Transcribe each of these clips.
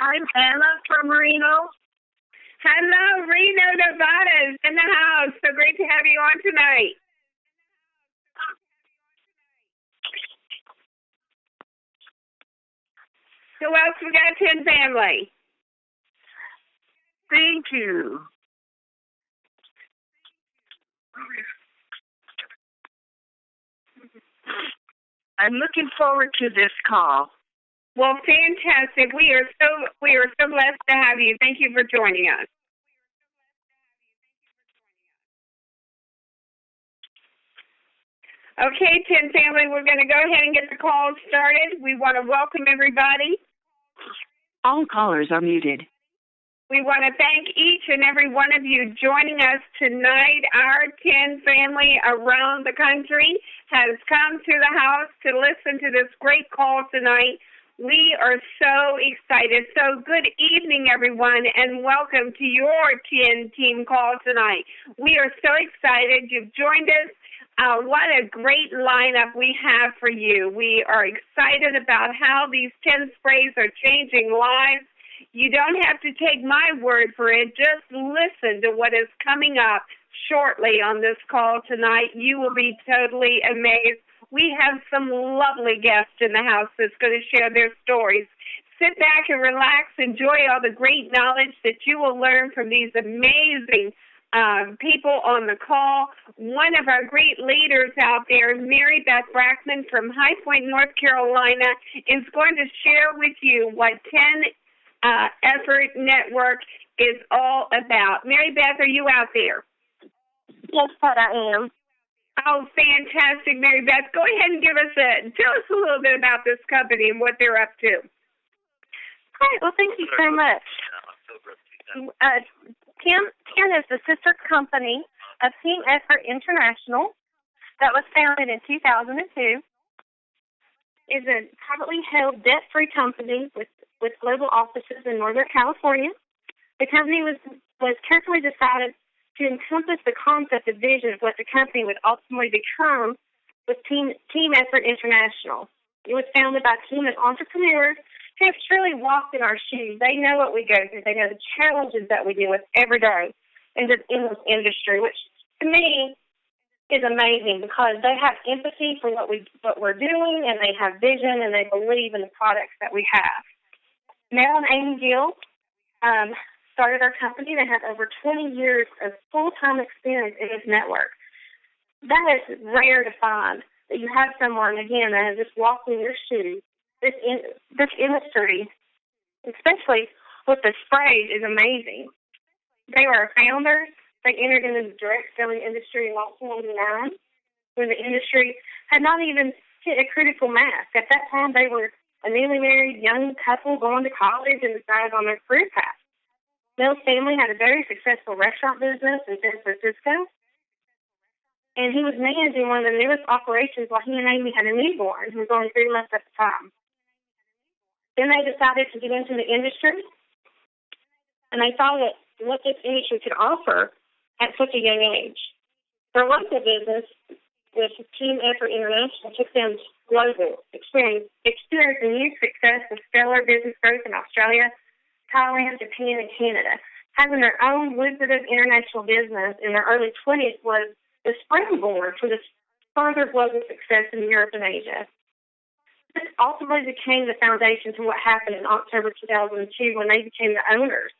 I'm Anna from Reno. Hello, Reno, Nevada is in the house. So great to have you on tonight. Who else we got? Tin family. Thank you. I'm looking forward to this call. Well, fantastic. We are so blessed to have you. Thank you for joining us. Okay, Tin family, we're going to go ahead and get the call started. We want to welcome everybody. All callers are muted. We want to thank each and every one of you joining us tonight. Our Tin family around the country has come to the house to listen to this great call tonight. We are so excited. So good evening, everyone, and welcome to your Tin team call tonight. We are so excited you've joined us. What a great lineup we have for you. We are excited about how these 10 sprays are changing lives. You don't have to take my word for it. Just listen to what is coming up shortly on this call tonight. You will be totally amazed. We have some lovely guests in the house that's going to share their stories. Sit back and relax. Enjoy all the great knowledge that you will learn from these amazing people on the call. One of our great leaders out there, Mary Beth Brackman from High Point, North Carolina, is going to share with you what 10 Effort Network is all about. Mary Beth, are you out there? Yes, but I am. Oh, fantastic, Mary Beth. Go ahead and tell us a little bit about this company and what they're up to. Great. Well, thank you so much. TIN is the sister company of Team Effort International that was founded in 2002. It's a privately held debt-free company with global offices in Northern California. The company was carefully decided to encompass the concept and vision of what the company would ultimately become with Team Effort International. It was founded by a team of entrepreneurs who have truly walked in our shoes. They know what we go through. They know the challenges that we deal with every day in this industry, which to me is amazing because they have empathy for what we're doing, and they have vision, and they believe in the products that we have. Mel and Amy Gill started our company. They have over 20 years of full-time experience in this network. That is rare to find, that you have someone, again, that has just walked in your shoes. This industry, especially with the sprays, is amazing. They were founders. They entered into the direct selling industry in 1999 when the industry had not even hit a critical mass. At that time, they were a newly married young couple going to college and decided on their career path. Mel's family had a very successful restaurant business in San Francisco, and he was managing one of the newest operations while he and Amy had a newborn who was only 3 months at the time. Then they decided to get into the industry, and they saw what this industry could offer at such a young age. Their local business with Team Effort International took them global, experiencing huge success with stellar business growth in Australia, Thailand, Japan, and Canada. Having their own lucrative international business in their early 20s was the springboard for this further global success in Europe and Asia. This ultimately became the foundation for what happened in October 2002 when they became the owners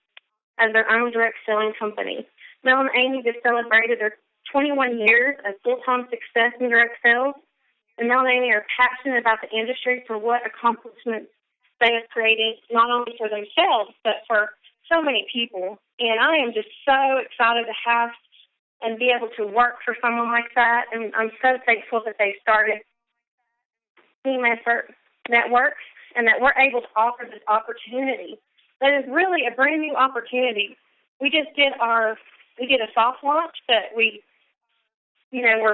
of their own direct selling company. Mel and Amy just celebrated their 21 years of full-time success in direct sales, and Mel and Amy are passionate about the industry for what accomplishments they have created, not only for themselves, but for so many people. And I am just so excited to have and be able to work for someone like that, and I'm so thankful that they started Team Effort Network and that we're able to offer this opportunity. That is really a brand new opportunity. We just did a soft launch, but we're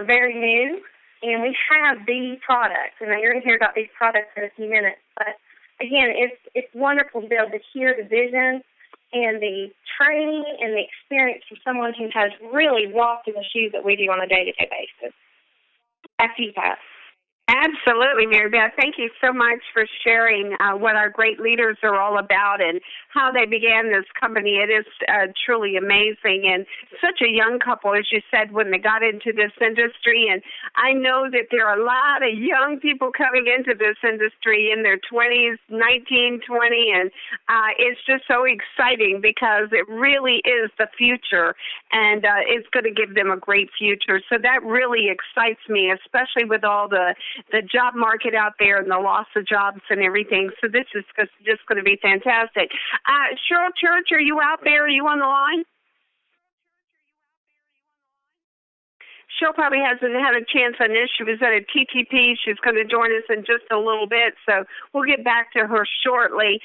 very new, and we have these products, and you're going to hear about these products in a few minutes. But again, it's wonderful to be able to hear the vision and the training and the experience from someone who has really walked in the shoes that we do on a day-to-day basis. After you, Pat. Absolutely, Mary Beth. Thank you so much for sharing what our great leaders are all about and how they began this company. It is truly amazing, and such a young couple, as you said, when they got into this industry. And I know that there are a lot of young people coming into this industry in their 20s, 19, 20, and it's just so exciting because it really is the future, and it's going to give them a great future. So that really excites me, especially with all the job market out there and the loss of jobs and everything. So this is just going to be fantastic. Cheryl Church, are you out there? Are you on the line? Cheryl probably hasn't had a chance on this. She was at a TTP. She's going to join us in just a little bit, so we'll get back to her shortly.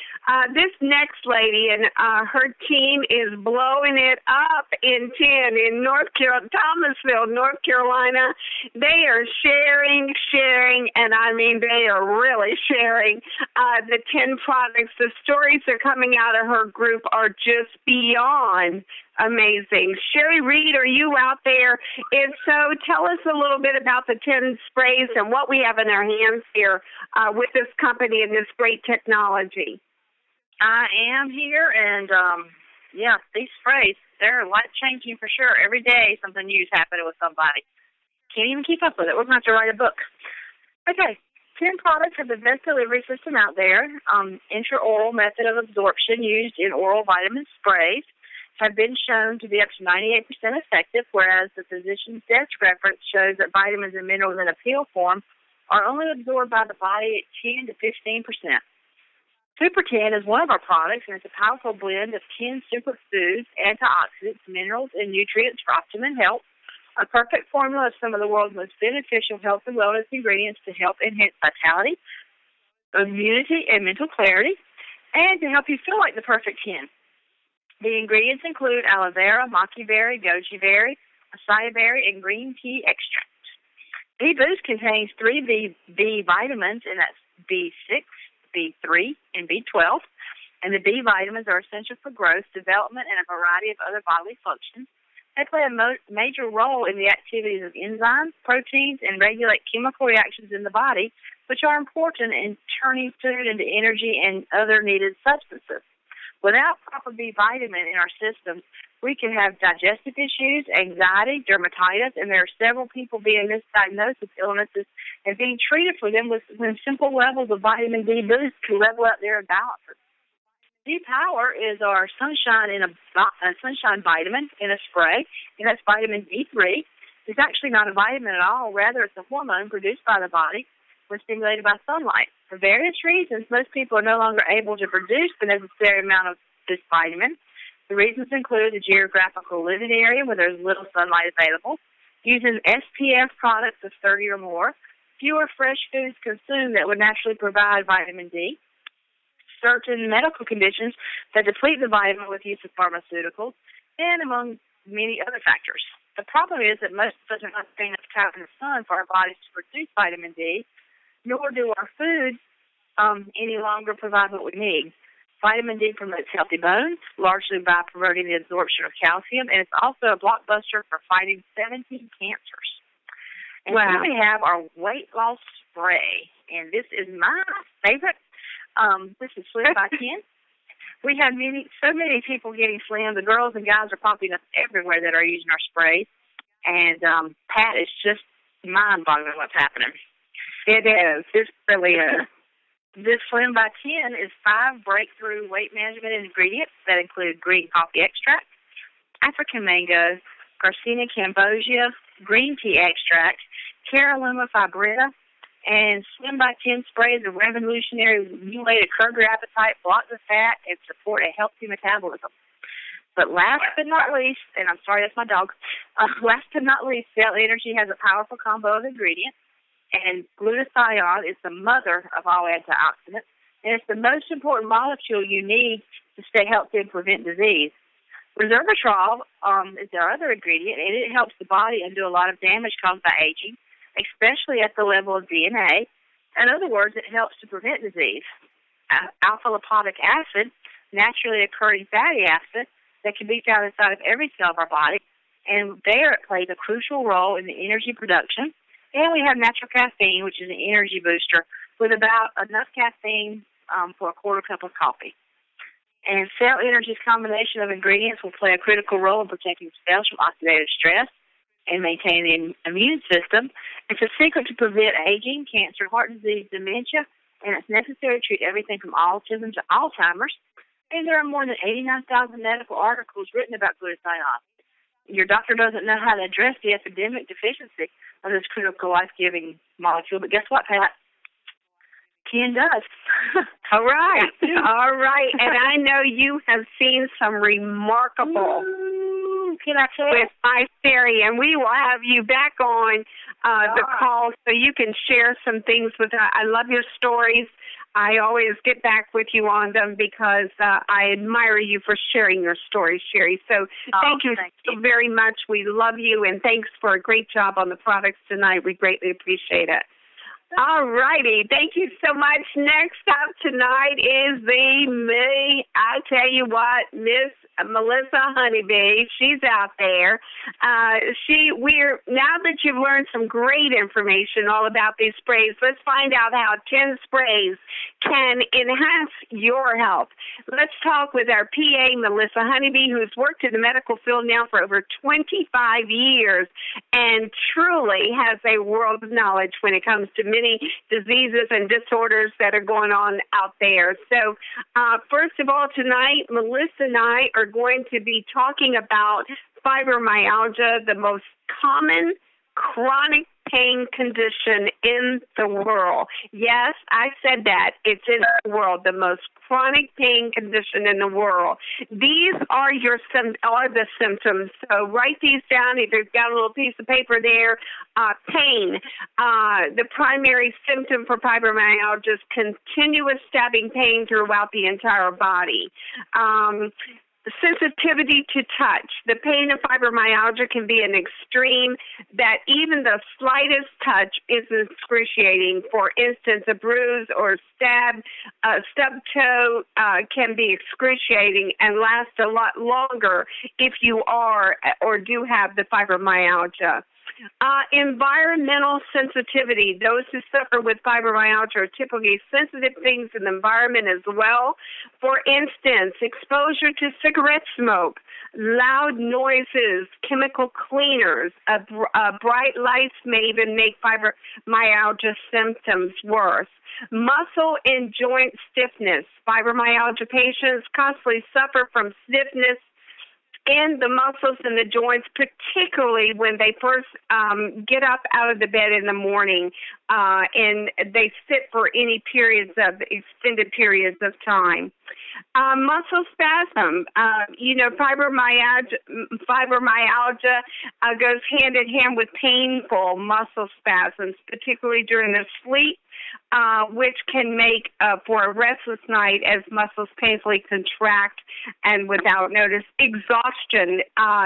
This next lady and her team is blowing it up in 10 in Thomasville, North Carolina. They are sharing, and I mean they are really sharing the 10 products. The stories that are coming out of her group are just beyond amazing. Sherry Reed, are you out there? If so, tell us a little bit about the 10 sprays and what we have in our hands here with this company and this great technology. I am here, and these sprays, they're life-changing for sure. Every day something new is happening with somebody. Can't even keep up with it. We're going to have to write a book. Okay, 10 products have the best delivery system out there. Intraoral method of absorption used in oral vitamin sprays have been shown to be up to 98% effective, whereas the physician's desk reference shows that vitamins and minerals in a pill form are only absorbed by the body at 10 to 15%. Super 10 is one of our products, and it's a powerful blend of 10 superfoods, antioxidants, minerals, and nutrients for optimum health, a perfect formula of some of the world's most beneficial health and wellness ingredients to help enhance vitality, immunity, and mental clarity, and to help you feel like the perfect 10. The ingredients include aloe vera, maki berry, goji berry, acai berry, and green tea extract. B-Boost contains 3 B vitamins, and that's B6, B3, and B12. And the B vitamins are essential for growth, development, and a variety of other bodily functions. They play a major role in the activities of enzymes, proteins, and regulate chemical reactions in the body, which are important in turning food into energy and other needed substances. Without proper B vitamin in our systems, we can have digestive issues, anxiety, dermatitis, and there are several people being misdiagnosed with illnesses and being treated for them with simple levels of vitamin D boost to level out their imbalances. D-Power is our sunshine sunshine vitamin in a spray, and that's vitamin D3. It's actually not a vitamin at all. Rather, it's a hormone produced by the body when stimulated by sunlight. For various reasons, most people are no longer able to produce the necessary amount of this vitamin. The reasons include the geographical living area where there's little sunlight available, using SPF products of 30 or more, fewer fresh foods consumed that would naturally provide vitamin D, certain medical conditions that deplete the vitamin with use of pharmaceuticals, and among many other factors. The problem is that most of us are not spending enough time in the sun for our bodies to produce vitamin D, nor do our foods any longer provide what we need. Vitamin D promotes healthy bones, largely by promoting the absorption of calcium, and it's also a blockbuster for fighting 17 cancers. And Then we have our weight loss spray, and this is my favorite. This is Slim by 10. We have so many people getting slim. The girls and guys are popping up everywhere that are using our sprays, and Pat, it's just mind-boggling what's happening. It is. It really is. This Slim by 10 is 5 breakthrough weight management ingredients that include green coffee extract, African mango, Garcinia cambogia, green tea extract, Caralluma fibrita, and Slim by 10 spray is a revolutionary new way to curb your appetite, block the fat, and support a healthy metabolism. But last but not least, and I'm sorry, that's my dog, last but not least, Cell Energy has a powerful combo of ingredients. And glutathione is the mother of all antioxidants, and it's the most important molecule you need to stay healthy and prevent disease. Resveratrol is our other ingredient, and it helps the body undo a lot of damage caused by aging, especially at the level of DNA. In other words, it helps to prevent disease. Alpha-lipoic acid, naturally occurring fatty acid that can be found inside of every cell of our body, and there it plays a crucial role in the energy production. And we have natural caffeine, which is an energy booster with about enough caffeine for a quarter cup of coffee. And Cell Energy's combination of ingredients will play a critical role in protecting cells from oxidative stress and maintaining the immune system. It's a secret to prevent aging, cancer, heart disease, dementia, and it's necessary to treat everything from autism to Alzheimer's. And there are more than 89,000 medical articles written about glutathione. Your doctor doesn't know how to address the epidemic deficiency of this critical life-giving molecule, but guess what, Pat? Ken does. All right. All right. And I know you have seen some remarkable with my theory, and we will have you back on the call so you can share some things with us. I love your stories. I always get back with you on them because I admire you for sharing your stories, Sherry. So thank you so very much. We love you, and thanks for a great job on the products tonight. We greatly appreciate it. All righty. Thank you so much. Next up tonight is I tell you what, Miss Melissa Honeybee. She's out there. Now that you've learned some great information all about these sprays, let's find out how 10 sprays can enhance your health. Let's talk with our PA, Melissa Honeybee, who's worked in the medical field now for over 25 years and truly has a world of knowledge when it comes to many diseases and disorders that are going on out there. So, first of all, tonight, Melissa and I are going to be talking about fibromyalgia, the most common chronic pain condition in the world. Yes, I said that. It's in the world, the most chronic pain condition in the world. These are the symptoms. So write these down. If you've got a little piece of paper there, pain. The primary symptom for fibromyalgia is continuous stabbing pain throughout the entire body. Sensitivity to touch. The pain of fibromyalgia can be an extreme that even the slightest touch is excruciating. For instance, a bruise or stub toe can be excruciating and last a lot longer if you are or do have the fibromyalgia. Environmental sensitivity. Those who suffer with fibromyalgia are typically sensitive to things in the environment as well. For instance, exposure to cigarette smoke, loud noises, chemical cleaners, bright lights may even make fibromyalgia symptoms worse. Muscle and joint stiffness. Fibromyalgia patients constantly suffer from stiffness in the muscles and the joints, particularly when they first get up out of the bed in the morning and they sit for any extended periods of time. Muscle spasm. Fibromyalgia goes hand in hand with painful muscle spasms, particularly during the sleep, which can make for a restless night as muscles painfully contract and without notice. Exhaustion.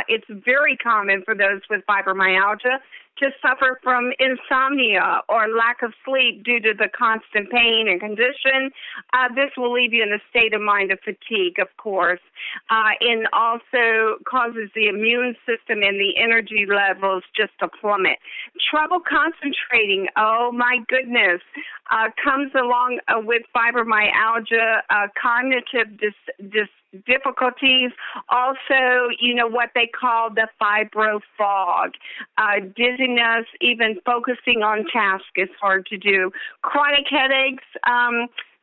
It's very common for those with fibromyalgia to suffer from insomnia or lack of sleep due to the constant pain and condition. This will leave you in a state of mind of fatigue, of course, and also causes the immune system and the energy levels just to plummet. Trouble concentrating, oh my goodness, comes along with fibromyalgia, cognitive difficulties, also, what they call the fibro fog, dizziness, even focusing on tasks is hard to do. Chronic headaches,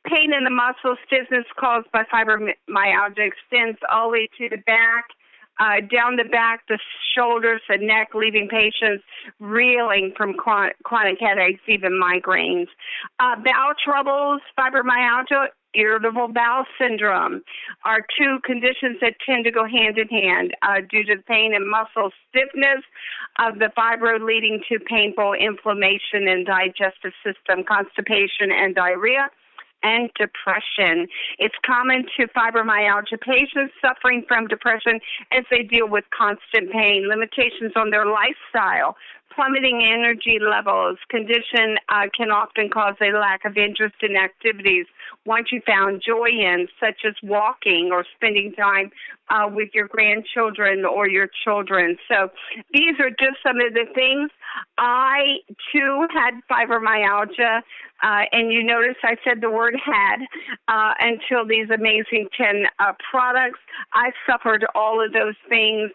pain in the muscles, stiffness caused by fibromyalgia extends all the way to the back, down the back, the shoulders, the neck, leaving patients reeling from chronic headaches, even migraines. Bowel troubles, fibromyalgia, irritable bowel syndrome are two conditions that tend to go hand in hand due to pain and muscle stiffness of the fibro leading to painful inflammation in digestive system, constipation, and diarrhea, and depression. It's common to fibromyalgia patients suffering from depression as they deal with constant pain, limitations on their lifestyle, plummeting energy levels condition can often cause a lack of interest in activities once you found joy in, such as walking or spending time with your grandchildren or your children. So these are just some of the things. I, too, had fibromyalgia, and you notice I said the word had until these amazing 10 products. I suffered all of those things.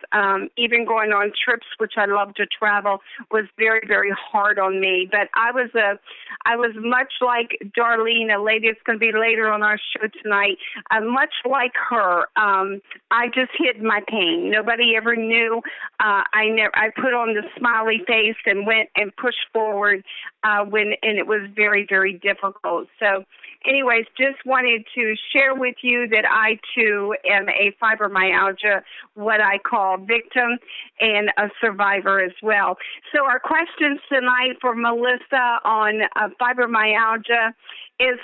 Even going on trips, which I love to travel, was very, very hard on me. But I was much like Darlene, a lady that's going to be later on our show tonight, much like her. I just hid my pain. Nobody ever knew. I put on the smiley face and went and pushed forward and it was very, very difficult. So anyways, just wanted to share with you that I, too, am a fibromyalgia, what I call victim, and a survivor as well. So our questions tonight for Melissa on fibromyalgia is,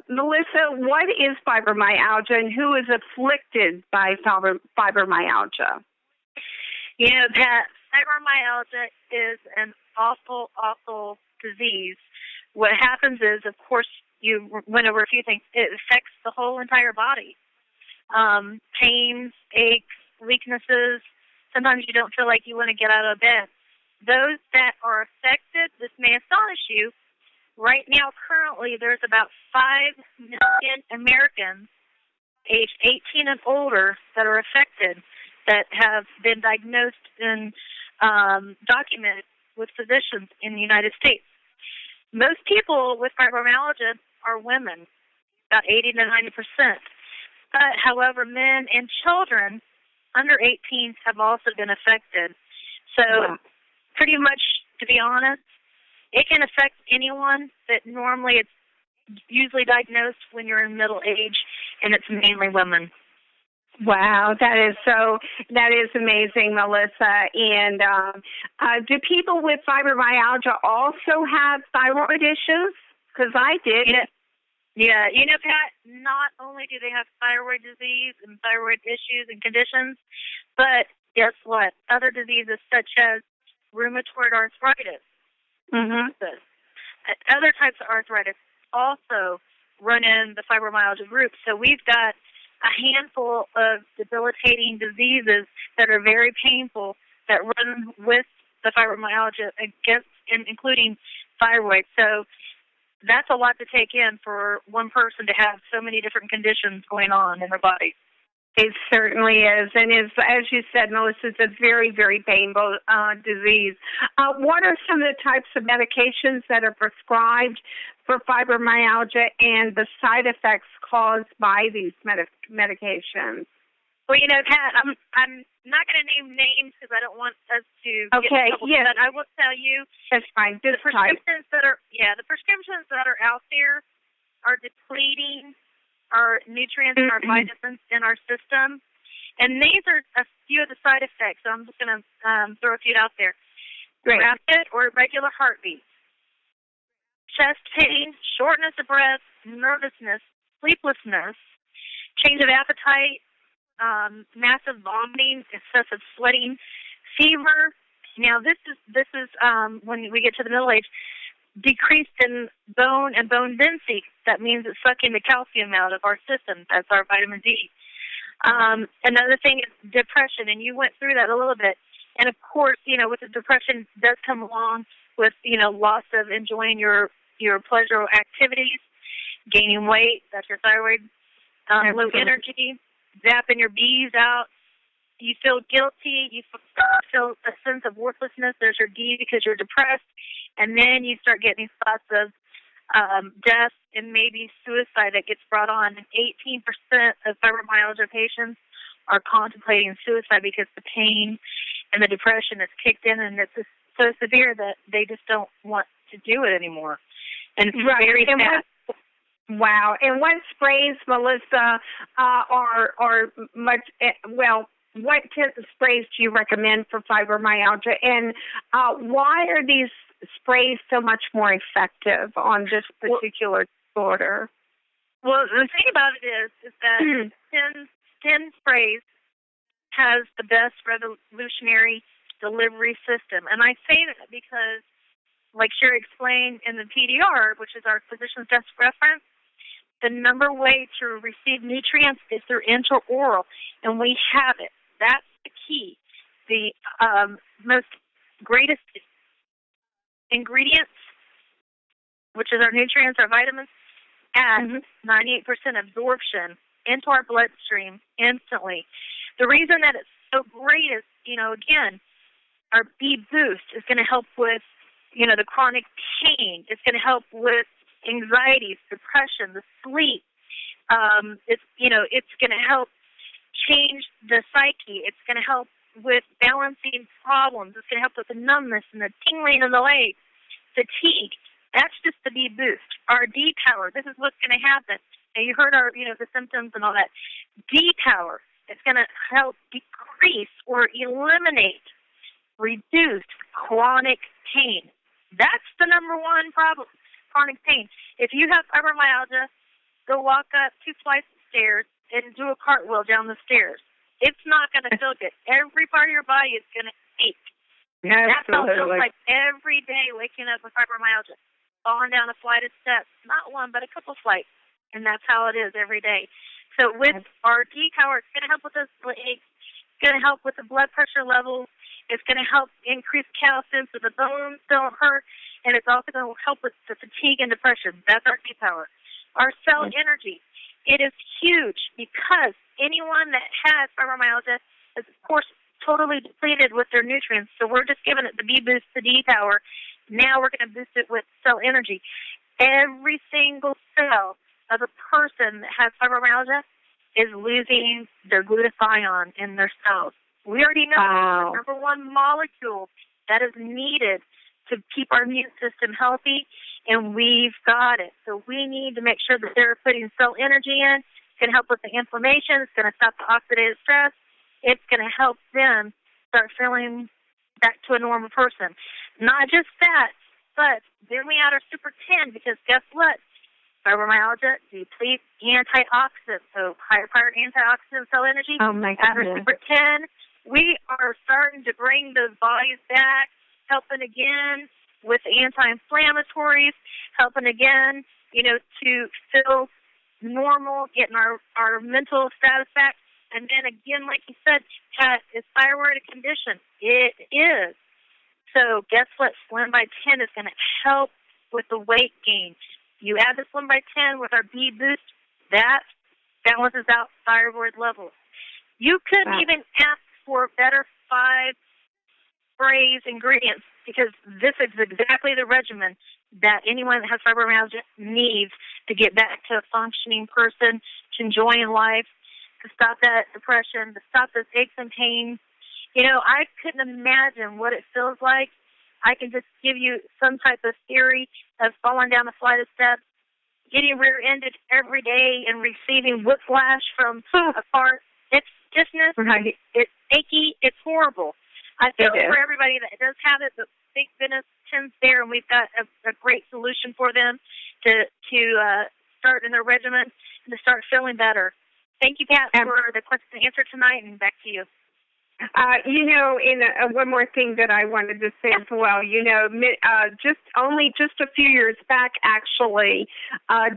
Melissa, what is fibromyalgia and who is afflicted by fibromyalgia? You know, Pat, fibromyalgia is an awful, awful disease. What happens is, of course, you went over a few things. It affects the whole entire body. Pains, aches, weaknesses. Sometimes you don't feel like you want to get out of bed. Those that are affected, this may astonish you. Right now, currently, there's about 5 million Americans aged 18 and older that are affected, that have been diagnosed and documented with physicians in the United States. Most people with fibromyalgia are women, about 80 to 90%. But, however, men and children under 18 have also been affected. So, pretty much, to be honest, it can affect anyone, but normally it's usually diagnosed when you're in middle age, and it's mainly women. Wow, that is amazing, Melissa. And do people with fibromyalgia also have thyroid issues? Because I did. Yeah, you know, Pat, not only do they have thyroid disease and thyroid issues and conditions, but guess what? Other diseases such as rheumatoid arthritis, other types of arthritis also run in the fibromyalgia group. So we've got a handful of debilitating diseases that are very painful that run with the fibromyalgia, including thyroid. So that's a lot to take in for one person to have so many different conditions going on in their body. It certainly is. And as you said, Melissa, it's a very, very painful disease. What are some of the types of medications that are prescribed for fibromyalgia and the side effects caused by these medications? Well, you know, Pat, I'm not going to name names because I don't want us to get in trouble. Yes. But I will tell you, that's fine. The prescriptions that are out there are depleting our nutrients and our vitamins in our system, and these are a few of the side effects. So I'm just going to throw a few out there. Great. Rapid or irregular heartbeat, chest pain, shortness of breath, nervousness, sleeplessness, change of appetite, massive vomiting, excessive sweating, fever. Now this is when we get to the middle age, decreased in bone and bone density. That means it's sucking the calcium out of our system. That's our vitamin D. Another thing is depression, and you went through that a little bit. And of course, you know, with the depression does come along with, you know, loss of enjoying your pleasurable activities, gaining weight. That's your thyroid. Low energy, zapping your B's out. You feel guilty. You feel a sense of worthlessness. There's your D because you're depressed. And then you start getting thoughts of death and maybe suicide that gets brought on. And 18% of fibromyalgia patients are contemplating suicide because the pain and the depression has kicked in, and it's so severe that they just don't want to do it anymore. And it's very sad. Wow. And what sprays, Melissa, are much, well, what sprays do you recommend for fibromyalgia, and why are these sprays so much more effective on this particular disorder? Well, the thing about it is that 10 sprays has the best revolutionary delivery system. And I say that because, like Sherry explained in the PDR, which is our physician's desk reference, the number way to receive nutrients is through intraoral, and we have it. That's the key. The most greatest ingredients, which is our nutrients, our vitamins, at 98% absorption into our bloodstream instantly. The reason that it's so great is, again, our B boost is going to help with, the chronic pain. It's going to help with anxiety, depression, the sleep. It's going to help change the psyche. It's going to help with balancing problems. It's going to help with the numbness and the tingling in the legs, fatigue. That's just the B boost. Our D power, this is what's going to happen. Now, you heard our, the symptoms and all that. D power, it's going to help decrease or eliminate reduced chronic pain. That's the number one problem, chronic pain. If you have fibromyalgia, go walk up 2 flights of stairs and do a cartwheel down the stairs. It's not going to feel good. Every part of your body is going to ache. Absolutely. That's how it feels like every day waking up with fibromyalgia, falling down a flight of steps, not one, but a couple flights. And that's how it is every day. So with our D power, it's going to help with those aches. It's going to help with the blood pressure levels. It's going to help increase calcium so the bones don't hurt. And it's also going to help with the fatigue and depression. That's our D power. Our cell energy, it is huge because anyone that has fibromyalgia is, of course, totally depleted with their nutrients. So we're just giving it the B boost, the D power. Now we're going to boost it with cell energy. Every single cell of a person that has fibromyalgia is losing their glutathione in their cells. We already know the number one molecule that is needed to keep our immune system healthy, and we've got it. So we need to make sure that they're putting cell energy in. It's going to help with the inflammation. It's going to stop the oxidative stress. It's going to help them start feeling back to a normal person. Not just that, but then we add our Super 10 because guess what? Fibromyalgia depletes antioxidants, so higher powered antioxidant cell energy. Oh, my Add our goodness. Super 10. We are starting to bring those bodies back, helping again with anti-inflammatories, helping again, to feel normal, getting our mental status back. And then again, like you said, Pat, is thyroid a condition? It is. So guess what? Slim by 10 is going to help with the weight gain. You add the Slim by 10 with our B boost, that balances out thyroid levels. You couldn't even ask for better 5 phrase ingredients because this is exactly the regimen that anyone that has fibromyalgia needs to get back to a functioning person, to enjoying life, to stop that depression, to stop those aches and pains. I couldn't imagine what it feels like. I can just give you some type of theory of falling down a flight of steps, getting rear-ended every day and receiving whiplash from a car. It's stiffness. Right. It's achy. It's horrible. I feel It for is. everybody that does have it, but thank goodness Tim's there, and we've got a great solution for them to start in their regimen and to start feeling better. Thank you, Pat, for the question and answer tonight, and back to you. One more thing that I wanted to say as well, just a few years back, actually,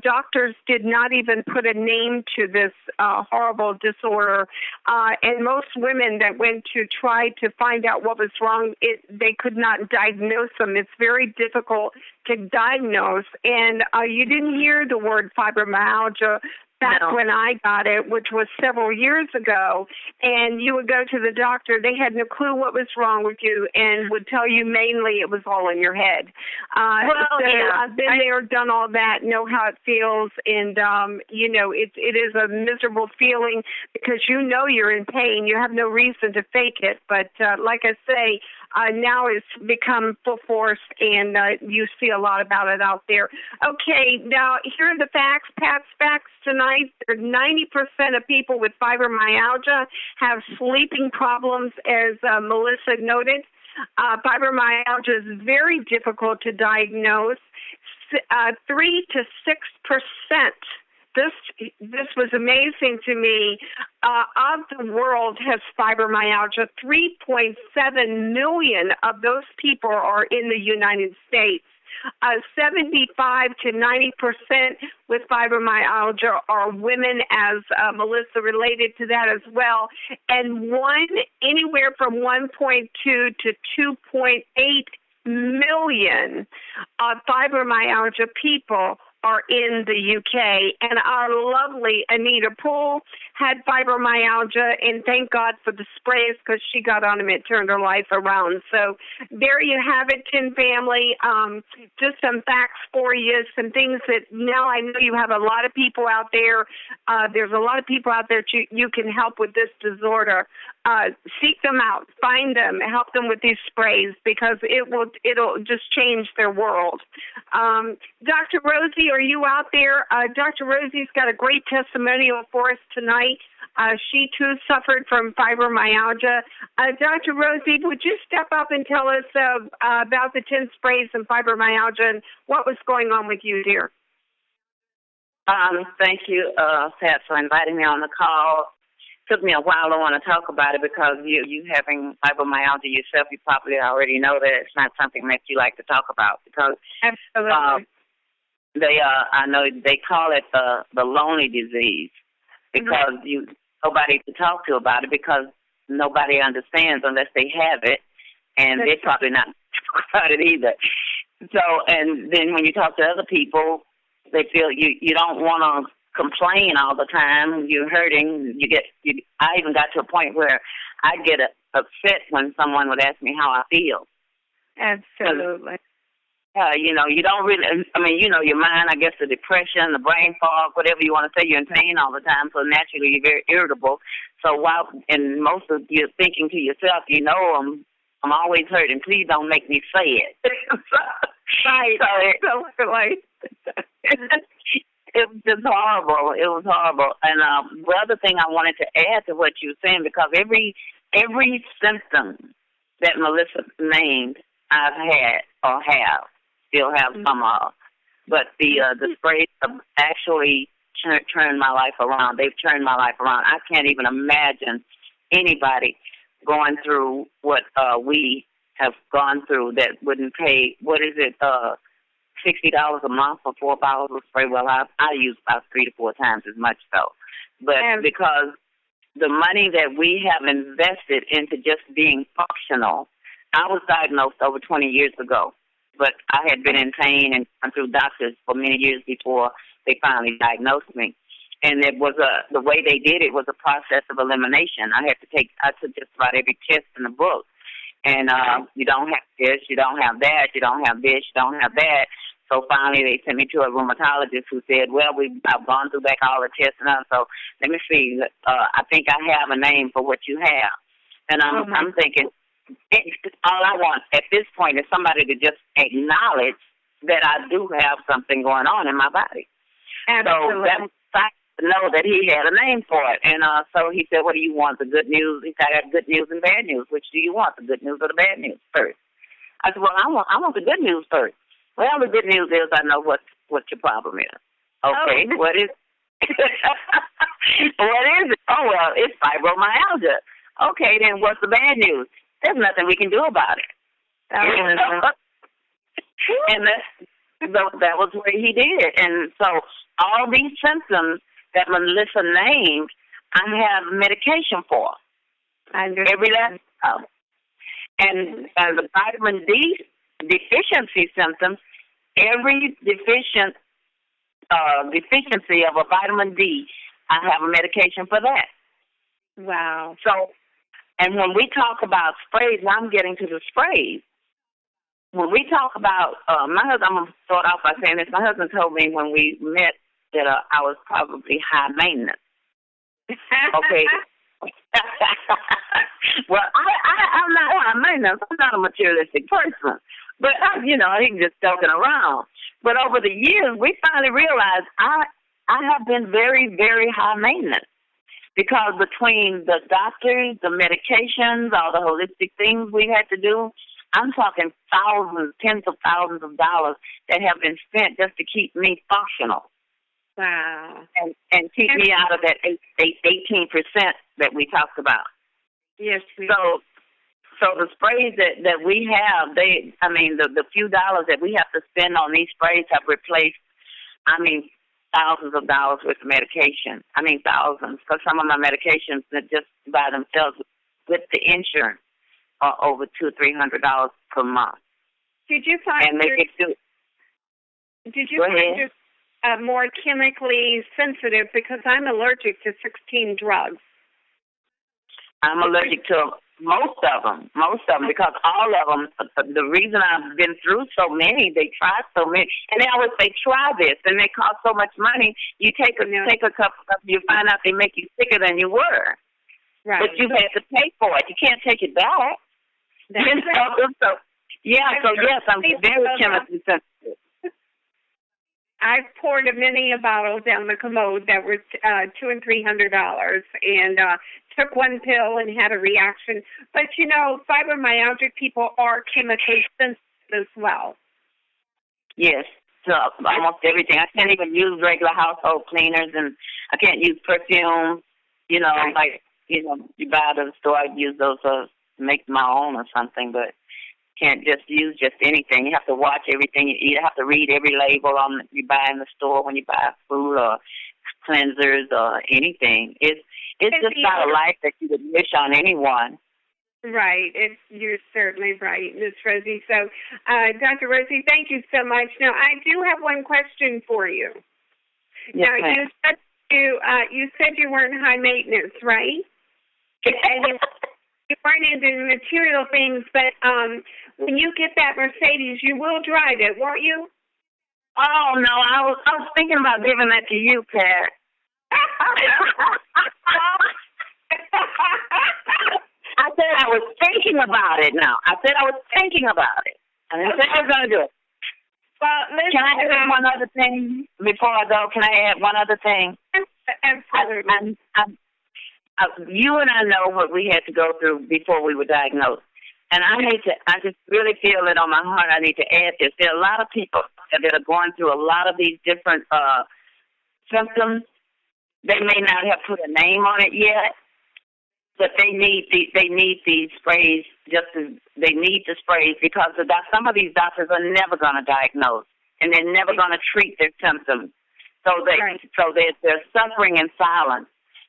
doctors did not even put a name to this horrible disorder, and most women that went to try to find out what was wrong, they could not diagnose them. It's very difficult to diagnose, and you didn't hear the word fibromyalgia back when I got it, which was several years ago, and you would go to the doctor. They had no clue what was wrong with you and would tell you mainly it was all in your head. I've been there, done all that, know how it feels, and, it is a miserable feeling because you're in pain. You have no reason to fake it, but like I say, now it's become full force, and you see a lot about it out there. Okay, now here are the facts, Pat's facts tonight. 90% of people with fibromyalgia have sleeping problems, as Melissa noted. Fibromyalgia is very difficult to diagnose. 3 to 6% this was amazing to me. Of the world has fibromyalgia. 3.7 million of those people are in the United States. 75 to 90% with fibromyalgia are women, as Melissa related to that as well, and anywhere from 1.2 to 2.8 million fibromyalgia people are in the UK. And our lovely Anita Poole had fibromyalgia, and thank God for the sprays because she got on them. It turned her life around. So there you have it, Tin Family. Just some facts for you, some things that now I know you have a lot of people out there. There's a lot of people out there you can help with this disorder. Seek them out, find them, help them with these sprays because it'll just change their world. Dr. Rosie, are you out there? Dr. Rosie's got a great testimonial for us tonight. She too suffered from fibromyalgia. Dr. Rosie, would you step up and tell us about the 10 sprays and fibromyalgia and what was going on with you, dear? Thank you, Pat, for inviting me on the call. Took me a while to want to talk about it because you having fibromyalgia yourself, you probably already know that it's not something that you like to talk about because absolutely. I know they call it the lonely disease because nobody to talk to about it because nobody understands unless they have it, and they're probably not talk about it either. So, and then when you talk to other people, they feel you don't want to complain all the time. You're hurting. I even got to a point where I get upset when someone would ask me how I feel. Absolutely. You don't really, your mind, I guess the depression, the brain fog, whatever you want to say, you're in pain all the time, so naturally you're very irritable. So and most of you thinking to yourself, I'm always hurting. Please don't make me say it. Right. It was just horrible. It was horrible. And the other thing I wanted to add to what you were saying, because every symptom that Melissa named, I've had or still have some of. But the sprays have actually turned my life around. They've turned my life around. I can't even imagine anybody going through what we have gone through that wouldn't pay, $60 a month for 4 bottles of spray. Well, I use about 3 to 4 times as much, though. But because the money that we have invested into just being functional, I was diagnosed over 20 years ago, but I had been in pain and gone through doctors for many years before they finally diagnosed me. And it was the way they did it was a process of elimination. I took just about every test in the book. And you don't have this, you don't have that, you don't have this, you don't have that. So finally they sent me to a rheumatologist who said, well, I've gone through back all the tests and so let me see. I think I have a name for what you have. And I'm thinking, all I want at this point is somebody to just acknowledge that I do have something going on in my body. Absolutely. So that was to know that he had a name for it. And so he said, what do you want, the good news? He said, I got good news and bad news. Which do you want, the good news or the bad news first? I said, well, I want the good news first. Well, the good news is I know what your problem is. Okay, What is what is it? Oh, well, it's fibromyalgia. Okay, then what's the bad news? There's nothing we can do about it. And that was what he did. And so all these symptoms that Melissa named, I have medication for. Every last time. And the vitamin D deficiency symptoms, every deficiency of a vitamin D, I have a medication for that. Wow. So, and when we talk about sprays, now I'm getting to the sprays. When we talk about, my husband, I'm going to start off by saying this. My husband told me when we met that I was probably high maintenance. Okay. Well, I'm not high maintenance. I'm not a materialistic person. But, he's just joking around. But over the years, we finally realized I have been very, very high maintenance. Because between the doctors, the medications, all the holistic things we had to do, I'm talking thousands, tens of thousands of dollars that have been spent just to keep me functional. Wow. And keep me out of that 18% that we talked about. Yes. So the sprays that we have, the few dollars that we have to spend on these sprays have replaced, thousands of dollars worth of medication. Thousands, because some of my medications that just by themselves with the insurance are over $200-300 per month. Did you find you're more chemically sensitive? Because I'm allergic to 16 drugs. I'm allergic to most of them, because all of them, the reason I've been through so many, they try so many, and they always say, try this, and they cost so much money. You take a couple of them, you find out they make you sicker than you were. Right. But you have to pay for it. You can't take it back. So yes, I'm very chemically sensitive. I've poured many a bottle down the commode that was $200 and $300, and took one pill and had a reaction. But fibromyalgic people are chemically sensitive as well. Yes, so almost everything. I can't even use regular household cleaners, and I can't use perfume. You buy at the store. I'd use those to make my own or something, but can't just use just anything. You have to watch everything you eat. You have to read every label on you buy in the store when you buy food or cleansers or anything. It's just not a life that you would wish on anyone. Right. You're certainly right, Ms. Rosie. So, Dr. Rosie, thank you so much. Now, I do have one question for you. Yes, now, ma'am. you said you weren't high maintenance, right? And you weren't into material things, but when you get that Mercedes, you will drive it, won't you? Oh no, I was thinking about giving that to you, Pat. I said I was thinking about it. Now I said I was thinking about it. I didn't say I was going to do it. Well, listen, can I add one other thing before I go? Can I add one other thing? Absolutely. You and I know what we had to go through before we were diagnosed. And I just really feel it on my heart. I need to add this. There are a lot of people that are going through a lot of these different symptoms. They may not have put a name on it yet, but they need these sprays. They need the sprays because some of these doctors are never going to diagnose, and they're never going to treat their symptoms. So they're suffering in silence.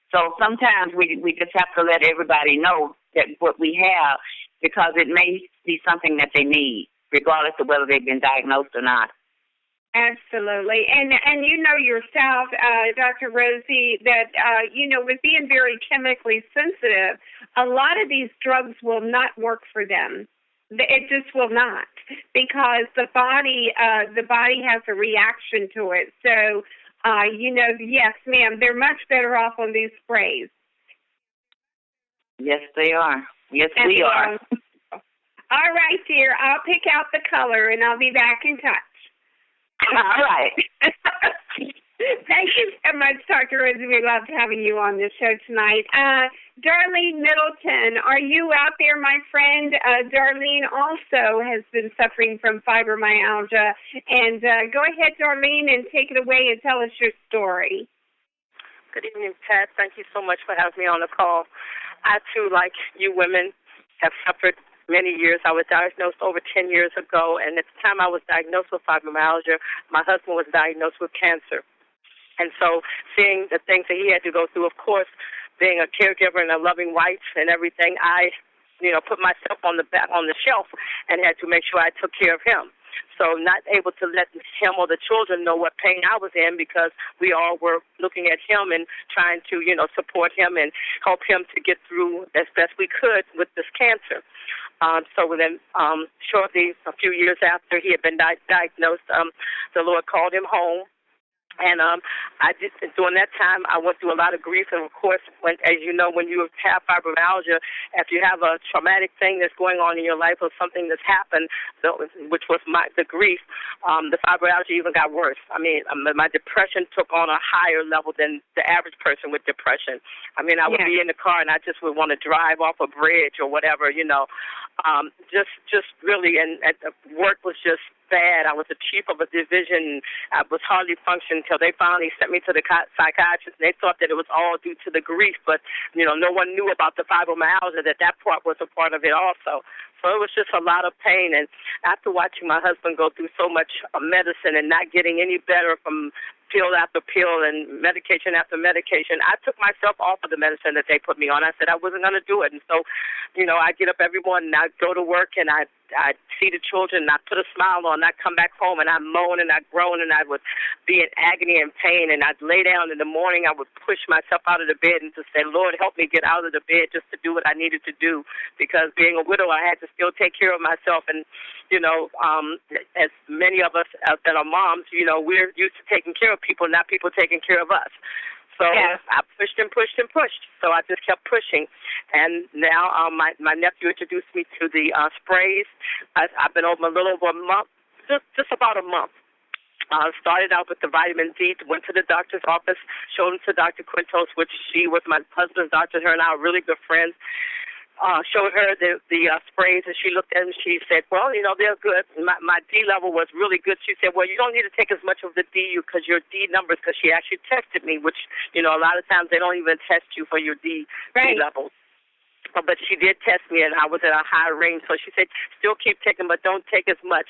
So sometimes we just have to let everybody know that what we have, because it may be something that they need, regardless of whether they've been diagnosed or not. Absolutely. And you know yourself, Dr. Rosie, that, with being very chemically sensitive, a lot of these drugs will not work for them. It just will not, because the body has a reaction to it. So, yes, ma'am, they're much better off on these sprays. Yes, they are. Yes, we are. All right, dear. I'll pick out the color, and I'll be back in touch. All right. Thank you so much, Dr. Rosie. We loved having you on the show tonight. Darlene Middleton, are you out there, my friend? Darlene also has been suffering from fibromyalgia. And go ahead, Darlene, and take it away and tell us your story. Good evening, Pat. Thank you so much for having me on the call. I, too, like you women, have suffered many years. I was diagnosed over 10 years ago, and at the time I was diagnosed with fibromyalgia, my husband was diagnosed with cancer. And so seeing the things that he had to go through, of course, being a caregiver and a loving wife and everything, I, put myself on the shelf and had to make sure I took care of him. So not able to let him or the children know what pain I was in, because we all were looking at him and trying to, support him and help him to get through as best we could with this cancer. So then shortly, a few years after he had been diagnosed, the Lord called him home. And during that time, I went through a lot of grief. And, of course, as you know, when you have fibromyalgia, if you have a traumatic thing that's going on in your life or something that's happened, which was the grief, the fibromyalgia even got worse. I mean, my depression took on a higher level than the average person with depression. I mean, I would be in the car and I just would want to drive off a bridge or whatever, just really, and the work was just bad. I was the chief of a division. I was hardly functioning until they finally sent me to the psychiatrist, and they thought that it was all due to the grief, but, no one knew about the fibromyalgia, that part was a part of it also. So it was just a lot of pain, and after watching my husband go through so much medicine and not getting any better from pill after pill and medication after medication, I took myself off of the medicine that they put me on. I said I wasn't going to do it. And so, I get up every morning and I go to work and I see the children and I put a smile on and I come back home and I moan and I groan and I would be in agony and pain, and I'd lay down in the morning. I would push myself out of the bed and just say, Lord, help me get out of the bed just to do what I needed to do, because being a widow, I had to still take care of myself. And, as many of us that are moms, we're used to taking care of people, not people taking care of us. So yes. I pushed and pushed and pushed. So I just kept pushing. And now my nephew introduced me to the sprays. I've been over a little over a month, just about a month. Started out with the vitamin D, went to the doctor's office, showed him to Dr. Quintos, which she was my husband's doctor. Her and I are really good friends. Showed her the sprays, and she looked at them and she said, well, they're good. My D level was really good. She said, well, you don't need to take as much of the D because your D numbers, because she actually tested me, which, a lot of times they don't even test you for your D levels. But she did test me, and I was at a high range. So she said, still keep taking, but don't take as much.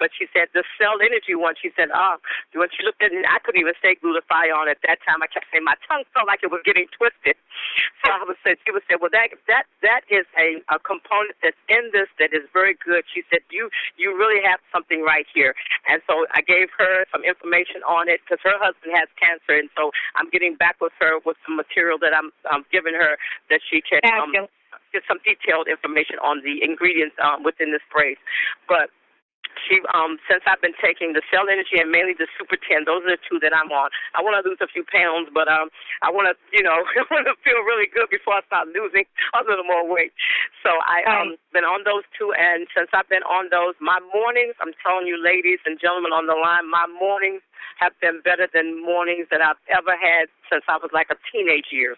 But she said, the cell energy one, she said, when she looked at it, I couldn't even say glutathione at that time. I kept saying my tongue felt like it was getting twisted. So she would say, well, that is a component that's in this that is very good. She said, you really have something right here. And so I gave her some information on it because her husband has cancer, and so I'm getting back with her with some material that I'm giving her that she can get some detailed information on the ingredients within the sprays. But she, since I've been taking the Cell Energy and mainly the Super 10, those are the two that I'm on. I want to lose a few pounds, but I want to, I want to feel really good before I start losing a little more weight. So I've been on those two, and since I've been on those, my mornings, I'm telling you, ladies and gentlemen on the line, my mornings have been better than mornings that I've ever had since I was like a teenage year.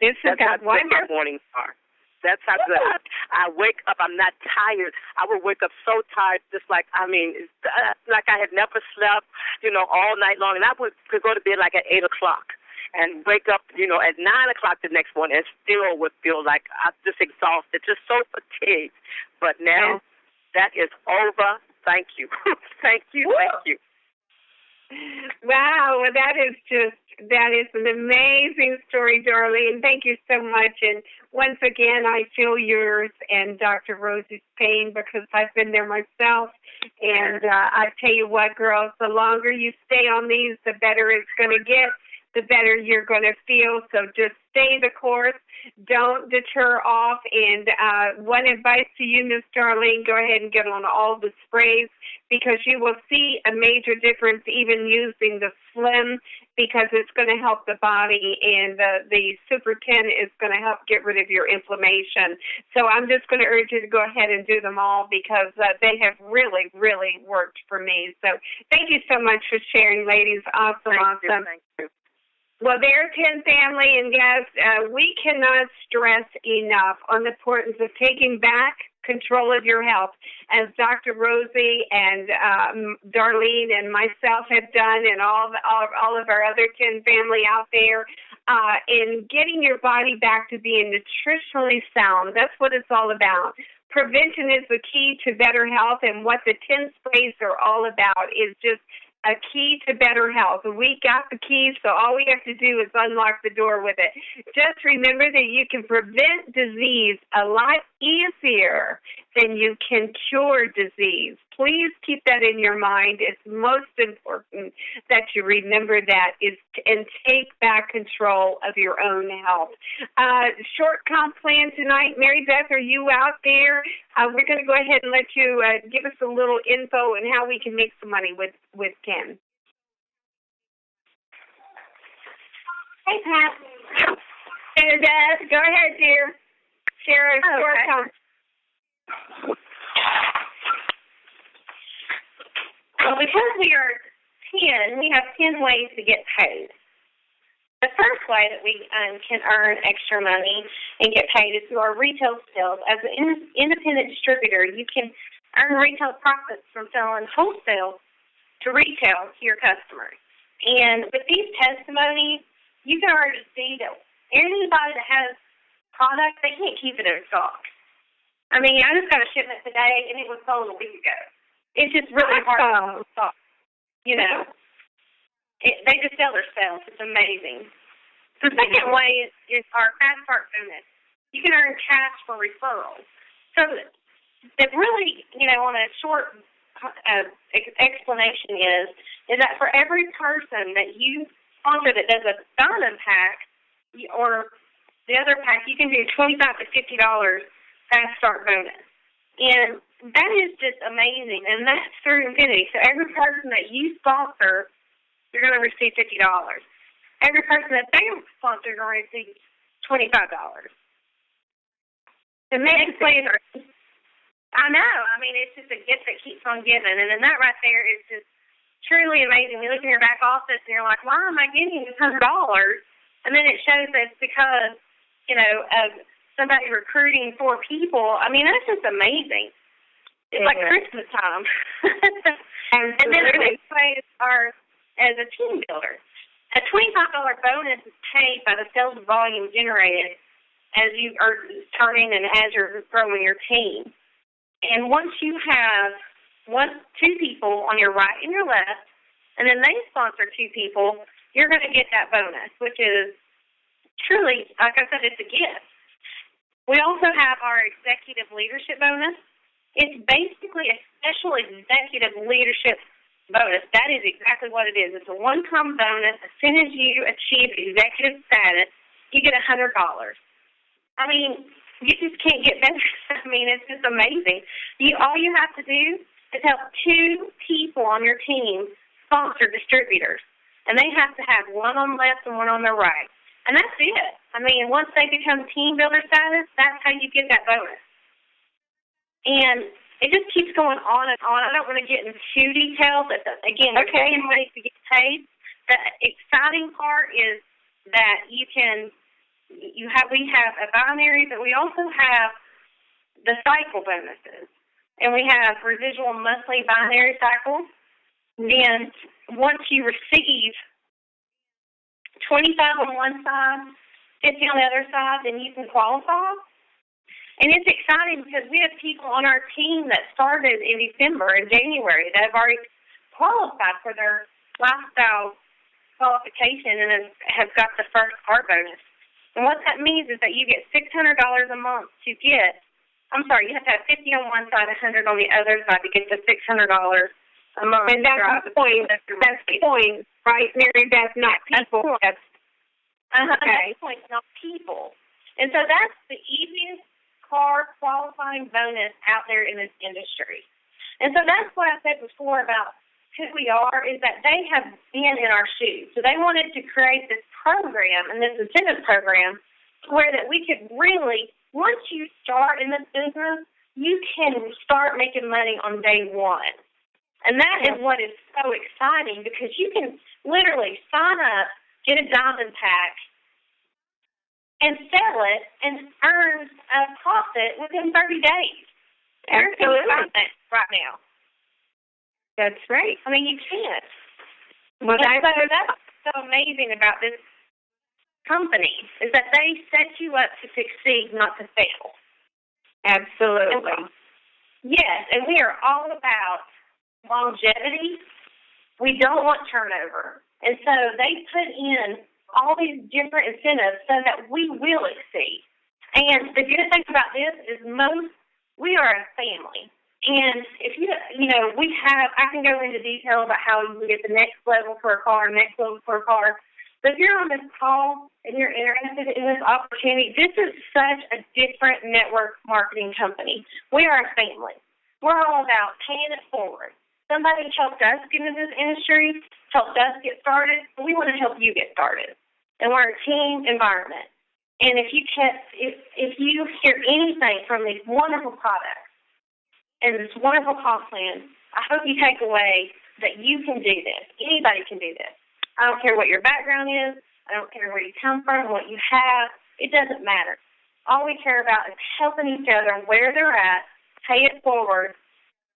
That's how good my mornings are. That's how good. I wake up, I'm not tired. I would wake up so tired, just like, like I had never slept, all night long. And I could go to bed like at 8 o'clock and wake up, at 9 o'clock the next morning and still would feel like I'm just exhausted, just so fatigued. But now that is over. Thank you. Thank you. Thank you. Wow, well, that is an amazing story, Darlene. Thank you so much. And once again, I feel yours and Dr. Rosie's pain because I've been there myself. And I tell you what, girls, the longer you stay on these, the better it's going to get, the better you're going to feel. So just stay the course. Don't deter off. And one advice to you, Miss Darlene, go ahead and get on all the sprays because you will see a major difference even using the Slim because it's going to help the body, and the Super 10 is going to help get rid of your inflammation. So I'm just going to urge you to go ahead and do them all because they have really, really worked for me. So thank you so much for sharing, ladies. Awesome. Thank you. Well, there, 10 family, and yes, we cannot stress enough on the importance of taking back control of your health, as Dr. Rosie and Darlene and myself have done, and all of our other 10 family out there, in getting your body back to being nutritionally sound. That's what it's all about. Prevention is the key to better health, and what the 10 sprays are all about is just a key to better health. We got the keys, so all we have to do is unlock the door with it. Just remember that you can prevent disease a lot easier than you can cure disease. Please keep that in your mind. It's most important that you remember that and take back control of your own health. Short comp plan tonight. Mary Beth, are you out there? We're going to go ahead and let you give us a little info on how we can make some money with Ken. Hey, Pat. Mary Beth, go ahead, dear. Share a short comp. Well, because we are 10, we have 10 ways to get paid. the first way that we can earn extra money and get paid is through our retail sales. As an independent distributor, you can earn retail profits from selling wholesale to retail to your customers. And with these testimonies, you can already see that anybody that has product, they can't keep it in stock. I mean, I just got a shipment today, and it was sold a week ago. It's just really hard to stock. You know, they just sell their sales. It's amazing. The second way is our fast start bonus. You can earn cash for referrals. So it really, you know, on a short explanation is that for every person that you sponsor that does a diamond pack or the other pack, you can do $25 to $50 fast start bonus. And that is just amazing, and that's through Infinity. So every person that you sponsor, you're going to receive $50. Every person that they sponsor, you're going to receive $25. The next way is, I know, I mean, it's just a gift that keeps on giving, and then that right there is just truly amazing. You look in your back office, and you're like, why am I getting this $100? And then it shows that it's because, you know, of somebody recruiting 4 people. I mean, that's just amazing. It's like Christmas time. And then the next way is as a team builder. A $25 bonus is paid by the sales volume generated as you are starting and as you're growing your team. And once you have 2 people on your right and your left, and then they sponsor 2 people, you're going to get that bonus, which is truly, like I said, it's a gift. We also have our executive leadership bonus. It's basically a special executive leadership bonus. That is exactly what it is. It's a one-time bonus. As soon as you achieve executive status, you get $100. I mean, you just can't get better. I mean, it's just amazing. All you have to do is help 2 people on your team sponsor distributors, and they have to have one on the left and one on the right. And that's it. I mean, once they become team builder status, that's how you get that bonus. And it just keeps going on and on. I don't want to get into too details, but again, there's many ways to get paid. The exciting part is that we have a binary, but we also have the cycle bonuses. And we have residual monthly binary cycles. And once you receive 25 on one side, 50 on the other side, then you can qualify. And it's exciting because we have people on our team that started in December and January that have already qualified for their lifestyle qualification and have got the first part bonus. And what that means is that you get $600 a month to get, you have to have 50 on one side, 100 on the other side to get the $600 a month. And that's the point. That's the point, right, Mary? That's not people. That's okay. That's the point, not people. And so that's the easiest car qualifying bonus out there in this industry. And so that's what I said before about who we are, is that they have been in our shoes. So they wanted to create this program and this incentive program where that we could really, once you start in this business, you can start making money on day one. And that is what is so exciting, because you can literally sign up, get a diamond pack, and sell it and earn a profit within 30 days. Absolutely. Right now. That's right. I mean, you can't. Well, that's so amazing about this company, is that they set you up to succeed, not to fail. Absolutely. Yes, and we are all about longevity. We don't want turnover. And so they put in all these different incentives so that we will exceed. And the good thing about this is we are a family. And if I can go into detail about how you get the next level for a car, But if you're on this call and you're interested in this opportunity, this is such a different network marketing company. We are a family. We're all about paying it forward. Somebody helped us get into this industry, helped us get started. We want to help you get started. And we're a team environment. And if you hear anything from these wonderful products and this wonderful comp plan, I hope you take away that you can do this. Anybody can do this. I don't care what your background is. I don't care where you come from, what you have. It doesn't matter. All we care about is helping each other where they're at, pay it forward,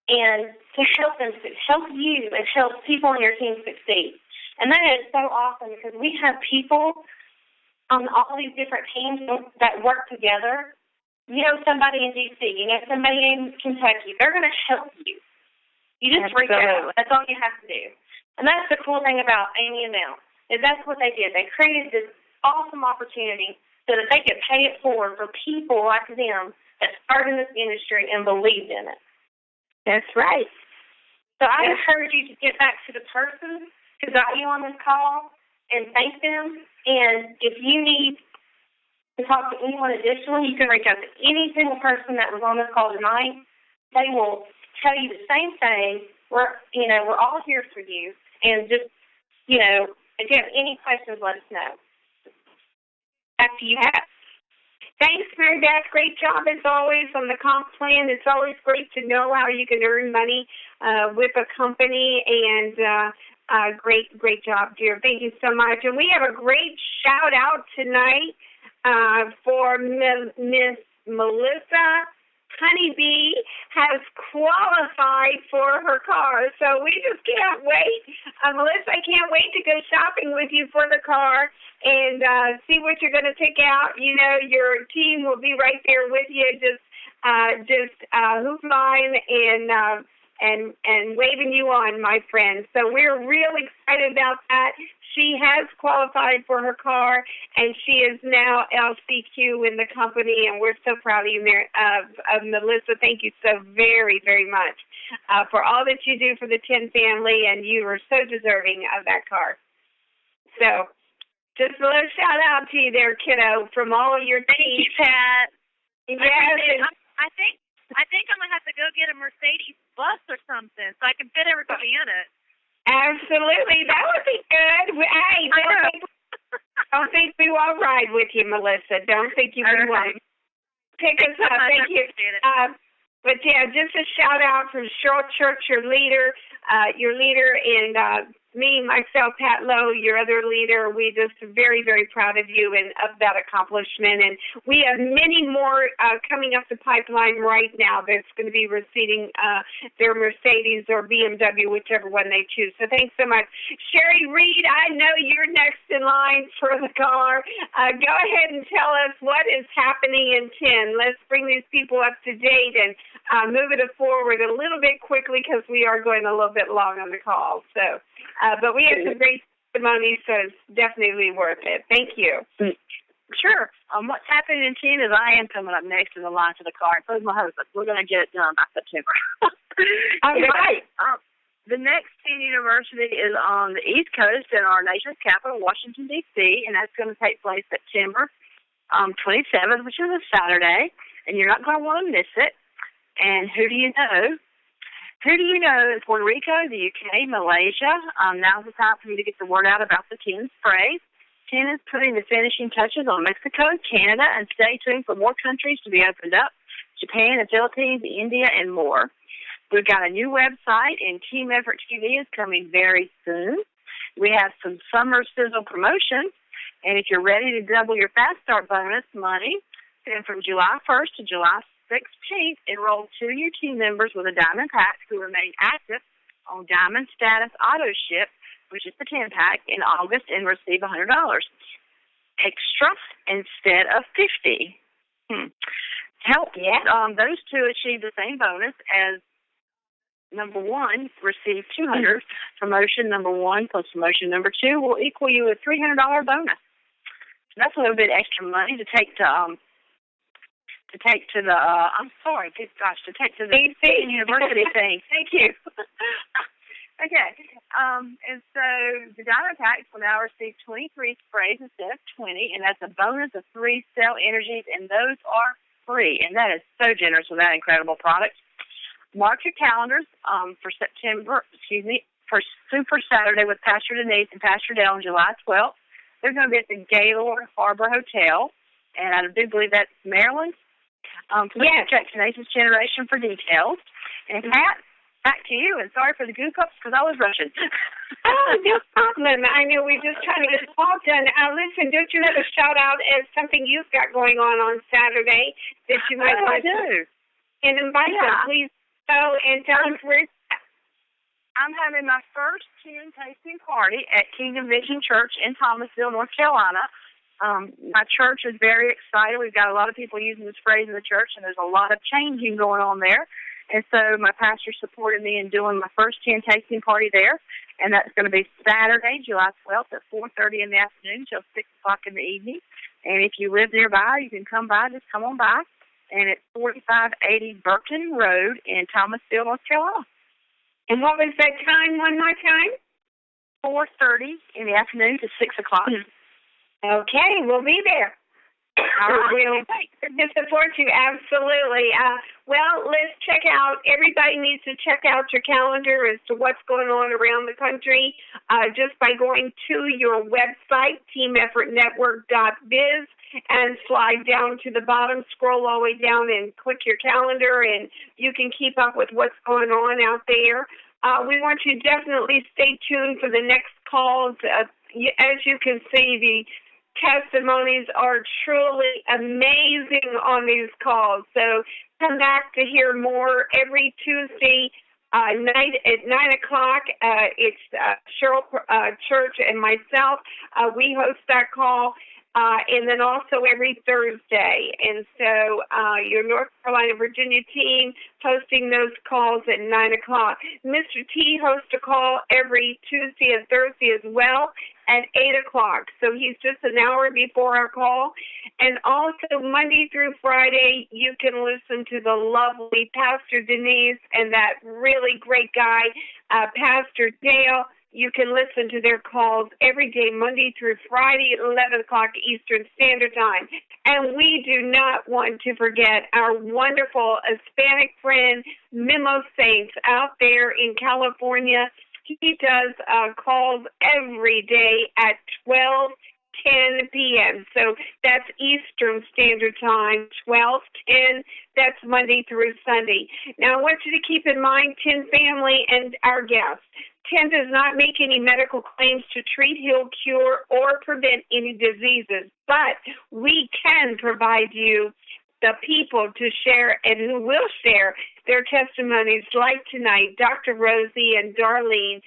and to help them, help you, and help people on your team succeed. And that is so awesome because we have people on all these different teams that work together. You know somebody in D.C., you know somebody in Kentucky. They're going to help you. You just reach out. That's all you have to do. And that's the cool thing about Amy and them, is that's what they did. They created this awesome opportunity so that they could pay it forward for people like them that started in this industry and believed in it. That's right. So I encourage you to get back to the person who got you on this call and thank them. And if you need to talk to anyone additionally, you can reach out to any single person that was on this call tonight. They will tell you the same thing. We're all here for you. And just, if you have any questions, let us know. Back to you, Pat. Thanks, Mary Beth. Great job as always on the comp plan. It's always great to know how you can earn money with a company, and great job, dear. Thank you so much. And we have a great shout out tonight for Miss Melissa. Honeybee has qualified for her car, so we just can't wait. Melissa, I can't wait to go shopping with you for the car and see what you're going to pick out. Your team will be right there with you, just hoop line and waving you on, my friend. So we're really excited about that. She has qualified for her car, and she is now LCQ in the company, and we're so proud of you, Melissa. Thank you so very, very much for all that you do for the 10 family, and you are so deserving of that car. So just a little shout-out to you there, kiddo, from all of your team. Thank you, Pat. Yes. I think I'm going to have to go get a Mercedes bus or something so I can fit everybody in it. Absolutely. That would be good. Hey, don't think we won't ride with you, Melissa. Don't think you won't. Pick us up. Thank you. But, just a shout-out from Cheryl Church, your leader, and me, myself, Pat Lowe, your other leader. We just very, very proud of you and of that accomplishment. And we have many more coming up the pipeline right now that's going to be receiving their Mercedes or BMW, whichever one they choose. So thanks so much. Sherry Reed, I know you're next in line for the car. Go ahead and tell us what is happening in 10. Let's bring these people up to date and move it forward a little bit quickly because we are going a little bit long on the call. So. But we have some great testimonies, so it's definitely worth it. Thank you. Sure. What's happening in 10 is I am coming up next in the line to the car. So is my husband. We're going to get it done by September. All right. The next 10 university is on the East Coast in our nation's capital, Washington, D.C., and that's going to take place September 27th, which is a Saturday, and you're not going to want to miss it. And who do you know? In Puerto Rico, the UK, Malaysia? Now's the time for you to get the word out about the 10 sprays. 10 is putting the finishing touches on Mexico, Canada, and stay tuned for more countries to be opened up, Japan, the Philippines, India, and more. We've got a new website, and Team Effort TV is coming very soon. We have some summer sizzle promotions, and if you're ready to double your Fast Start bonus money, then from July 1st to July 16th, enroll 2 new team members with a Diamond Pack who remain active on Diamond Status Auto Ship, which is the 10-pack, in August and receive $100 extra instead of $50. Help those two achieve the same bonus as number 1 receive $200. Promotion number 1 plus promotion number 2 will equal you a $300 bonus. So that's a little bit extra money to take to the university thing. Thank you. Okay. And so the Diamond Packs will now receive 23 sprays instead of 20, and that's a bonus of 3 cell energies, and those are free. And that is so generous with that incredible product. Mark your calendars for Super Saturday with Pastor Denise and Pastor Dale on July 12th. They're going to be at the Gaylord Harbor Hotel, and I do believe that's Maryland. Please check Tenacious Generation for details. And Pat, back to you, and sorry for the goose-ups because I was rushing. Oh, no problem. I know we're just trying to get it all done. Listen, don't you have a shout-out as something you've got going on Saturday that you might want to? And invite them, please. So, and tell them where. I'm having my first tin tasting party at Kingdom Vision Church in Thomasville, North Carolina. My church is very excited. We've got a lot of people using this phrase in the church, and there's a lot of changing going on there. And so my pastor supported me in doing my first tin tasting party there, and that's going to be Saturday, July 12th at 4:30 in the afternoon till 6 o'clock in the evening. And if you live nearby, you can come by. Just come on by. And it's 4580 Burton Road in Thomasville, North Carolina. And what was that time, one more time? 4:30 in the afternoon to 6 o'clock. Okay, we'll be there. We'll support you, absolutely. Well, let's check out, everybody needs to check out your calendar as to what's going on around the country just by going to your website, teameffortnetwork.biz, and slide down to the bottom, scroll all the way down and click your calendar, and you can keep up with what's going on out there. We want you to definitely stay tuned for the next calls. As you can see, the testimonies are truly amazing on these calls. So come back to hear more every Tuesday night at 9 o'clock. It's Cheryl Church and myself. We host that call. And then also every Thursday. And so your North Carolina, Virginia team hosting those calls at 9 o'clock. Mr. T hosts a call every Tuesday and Thursday as well at 8 o'clock. So he's just an hour before our call. And also Monday through Friday, you can listen to the lovely Pastor Denise and that really great guy, Pastor Dale. You can listen to their calls every day, Monday through Friday at 11 o'clock Eastern Standard Time. And we do not want to forget our wonderful Hispanic friend, Memo Saints, out there in California. He does calls every day at 12:10 p.m. So that's Eastern Standard Time, 12:10. That's Monday through Sunday. Now, I want you to keep in mind, Tin family and our guests, Tin does not make any medical claims to treat, heal, cure, or prevent any diseases, but we can provide you the people to share and who will share their testimonies like tonight, Dr. Rosie and Darlene,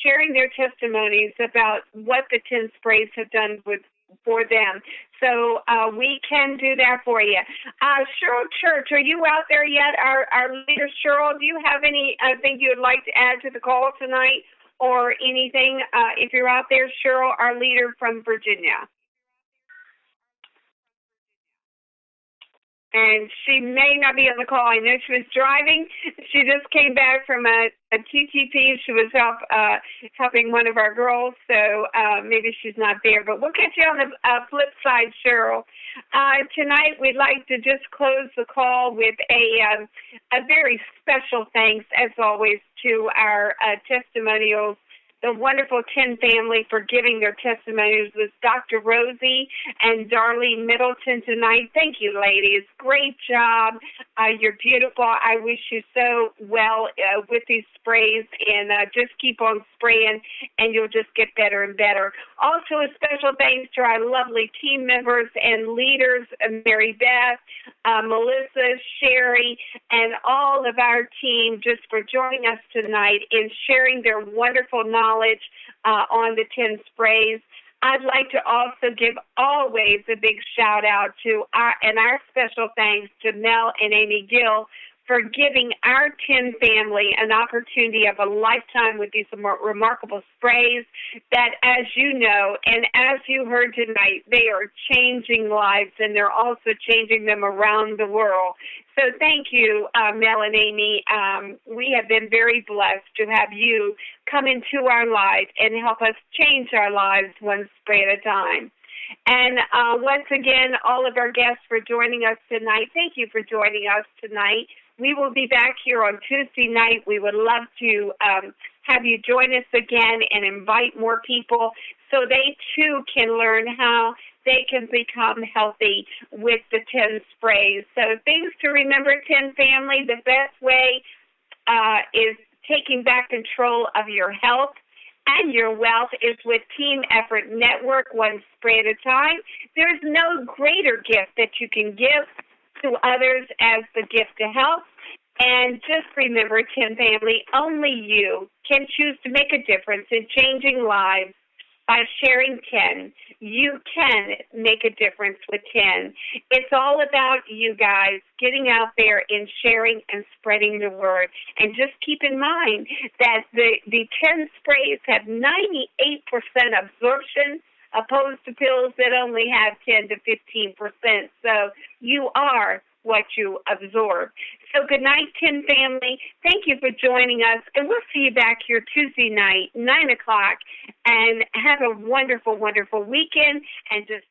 sharing their testimonies about what the Tin sprays have done for them. So we can do that for you. Cheryl Church, are you out there yet? Our leader, Cheryl, do you have anything you would like to add to the call tonight or anything? If you're out there, Cheryl, our leader from Virginia. And she may not be on the call. I know she was driving. She just came back from a TTP. She was helping one of our girls, so maybe she's not there. But we'll catch you on the flip side, Cheryl. Tonight, we'd like to just close the call with a very special thanks, as always, to our testimonials, the wonderful Tin family for giving their testimonies with Dr. Rosie and Darlene Middleton tonight. Thank you, ladies. Great job. You're beautiful. I wish you so well with these sprays, and just keep on spraying, and you'll just get better and better. Also, a special thanks to our lovely team members and leaders, Mary Beth, Melissa, Sherry, and all of our team just for joining us tonight and sharing their wonderful knowledge on the Tin sprays. I'd like to also give always a big shout out to our special thanks to Mel and Amy Gill for giving our Tin family an opportunity of a lifetime with these remarkable sprays that, as you know, and as you heard tonight, they are changing lives, and they're also changing them around the world. So thank you, Mel and Amy. We have been very blessed to have you come into our lives and help us change our lives one spray at a time. And once again, all of our guests for joining us tonight. Thank you for joining us tonight. We will be back here on Tuesday night. We would love to have you join us again and invite more people so they too can learn how they can become healthy with the Tin sprays. So things to remember, Tin family, the best way is taking back control of your health and your wealth is with Team Effort Network, one spray at a time. There's no greater gift that you can give to others as the gift to health. And just remember, 10 family, only you can choose to make a difference in changing lives by sharing 10. You can make a difference with 10. It's all about you guys getting out there and sharing and spreading the word. And just keep in mind that the 10 sprays have 98% absorption opposed to pills that only have 10 to 15%. So you are what you absorb. So good night, 10 family. Thank you for joining us, and we'll see you back here Tuesday night, 9 o'clock, and have a wonderful, wonderful weekend, and just